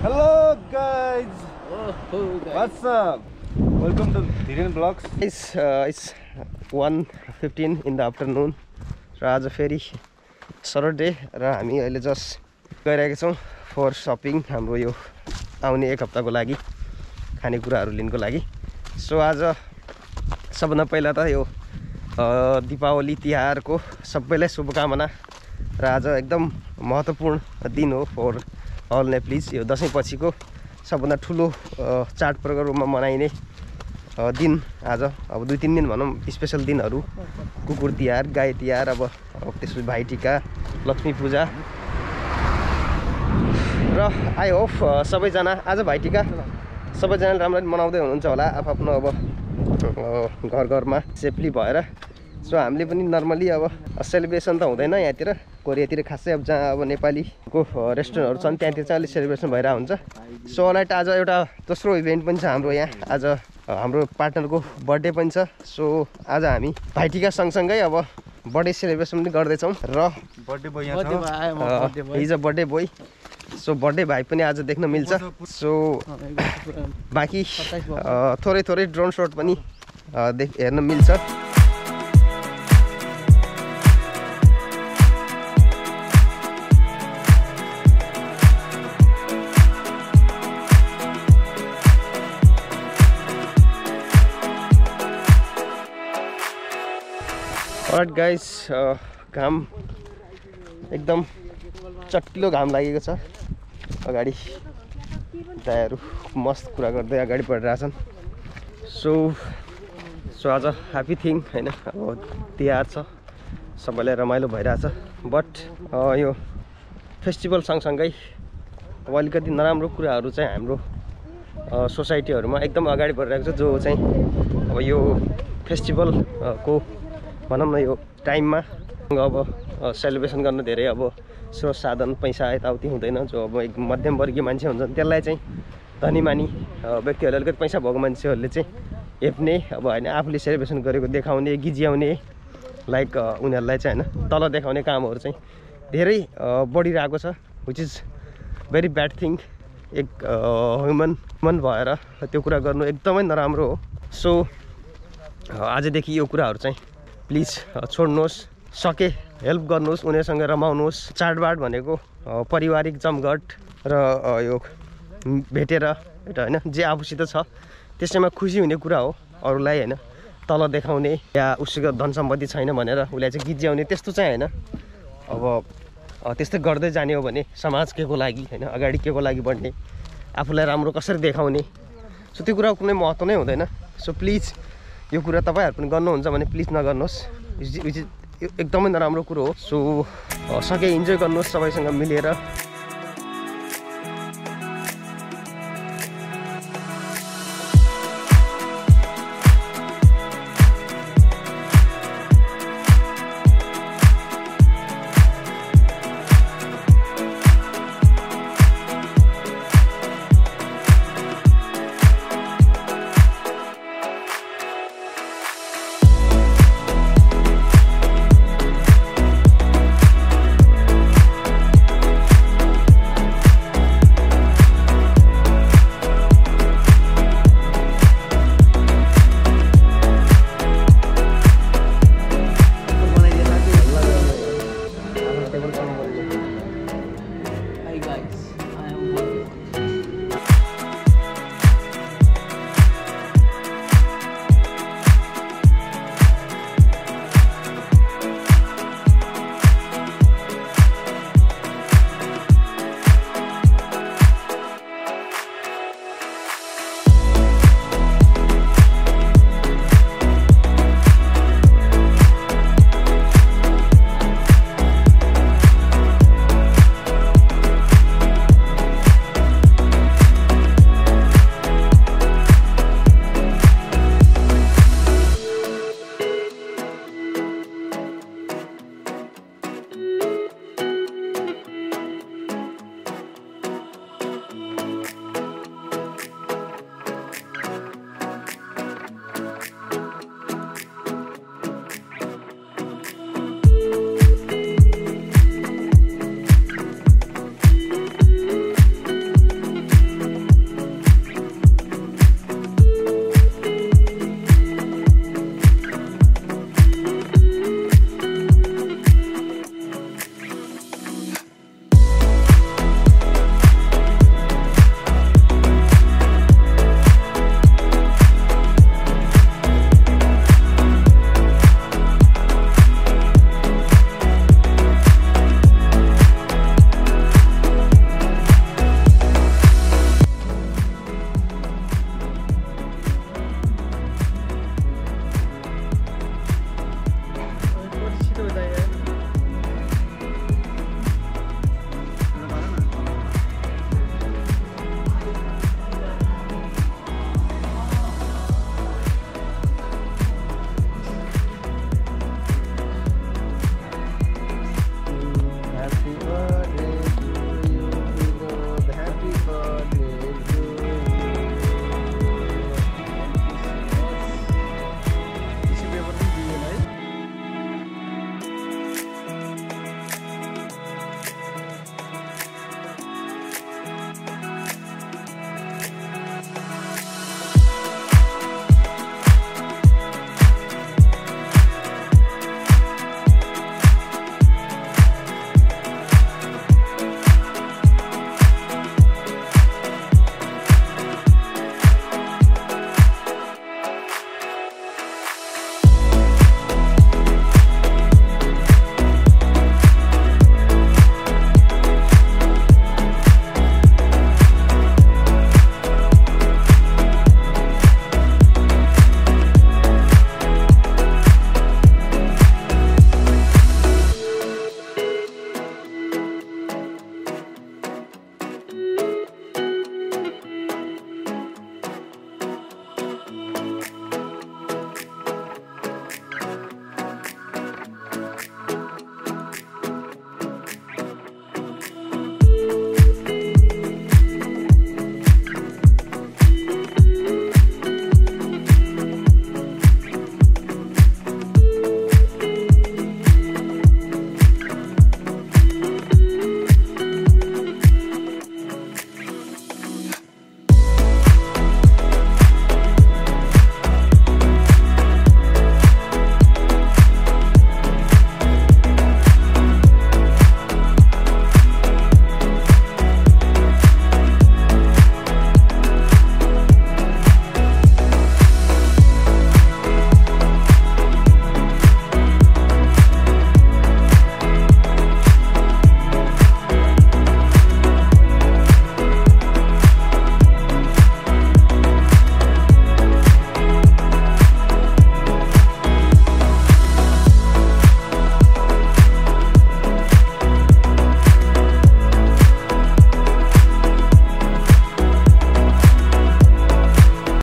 Hello guys, what's up? Welcome to Dhiren Vlogs. It's 1:15 in the afternoon. र आज फेरि Saturday र हामी अहिले जस्ट गइरहेका छौँ फर सपिङ हाम्रो यो आउने एक हप्ताको लागि खानेकुराहरू लिनको लागि। सो आज सबभन्दा पहिला त यो दीपावली तिहारको सबैलाई शुभकामना र आज एकदम महत्त्वपूर्ण दिन हो फर अल नेप्लिज। यो दसैँ पछिको सबभन्दा ठुलो चाडपर्वको रूपमा मनाइने दिन आज। अब 2-3 दिन भनौँ स्पेशल दिनहरू, कुकुर तिहार, गाई तिहार, अब त्यसपछि भाइटिका, लक्ष्मी पूजा र आई होप सबैजना आज भाइटिका सबैजनाले राम्ररी मनाउँदै हुनुहुन्छ होला आफ्नो अब घर घरमा सेफली भएर। सो हामीले पनि नर्मली अब सेलिब्रेसन त हुँदैन यहाँतिर, कोरियातिर खासै अब जहाँ अब नेपालीको रेस्टुरेन्टहरू छन् त्यहाँतिर चाहिँ अलिक सेलिब्रेसन भइरहेको हुन्छ। सो अलाइट आज एउटा दोस्रो इभेन्ट पनि छ हाम्रो यहाँ, आज हाम्रो पार्टनरको बर्थडे पनि छ। सो आज हामी भाइटिका सँगसँगै अब बर्थडे सेलिब्रेसन पनि गर्दैछौँ र बर्थडे बोय यहाँ छ, his a birthday boy. So birthday भाइ पनि आज देख्न मिल्छ। सो बाँकी थोरै थोरै ड्रोन शट पनि हेर्न मिल्छ। अलराइट गाइस, घाम एकदम चट्टिलो घाम लागेको छ। अगाडि दायाहरू मस्त कुरा गर्दै अगाडि बढिरहेछन्। सो आज ह्याप्पी थिङ हैन, अब तिहार छ, सबैलाई रमाइलो भइरहेछ। बट यो फेस्टिभल सँगसँगै अब अलिकति नराम्रो कुराहरू चाहिँ हाम्रो सोसाइटीहरूमा एकदम अगाडि बढिरहेको छ, जो चाहिँ अब यो फेस्टिभलको भनौँ न यो टाइममा अब सेलिब्रेसन गर्न धेरै अब स्रोत साधन पैसा यताउति हुँदैन। जो अब एक मध्यमवर्गीय मान्छे हुन्छन् त्यसलाई चाहिँ धनीमानी व्यक्तिहरूले अलिकति पैसा भएको मान्छेहरूले चाहिँ हेप्ने अब होइन, आफूले सेलिब्रेसन गरेको देखाउने, गिज्याउने, लाइक उनीहरूलाई चाहिँ होइन तल देखाउने कामहरू चाहिँ धेरै बढिरहेको छ, which is very bad thing. एक ह्युमन भएर त्यो कुरा गर्नु एकदमै नराम्रो हो। सो आजदेखि यो कुराहरू चाहिँ प्लिज छोड्नुहोस्, सके हेल्प गर्नुहोस्, उनीहरूसँग रमाउनुहोस्। चाडबाड भनेको पारिवारिक जमघट र यो भेटेर एउटा होइन जे आफूसित छ त्यसैमा खुसी हुने कुरा हो। अरूलाई होइन तल देखाउने या उसको धन सम्पत्ति छैन भनेर उसलाई चाहिँ गिज्याउने त्यस्तो चाहिँ होइन। अब त्यस्तै गर्दै जाने हो भने समाज के को लागि होइन, अगाडि के को लागि बढ्ने, आफूलाई राम्रो कसरी देखाउने, सो त्यो कुराको कुनै महत्त्व नै हुँदैन। सो प्लिज यो कुरा तपाईँहरू पनि गर्नुहुन्छ भने प्लिज नगर्नुहोस्, विच इज एकदमै नराम्रो कुरो हो। सो सके इन्जोय गर्नुहोस् सबैसँग मिलेर।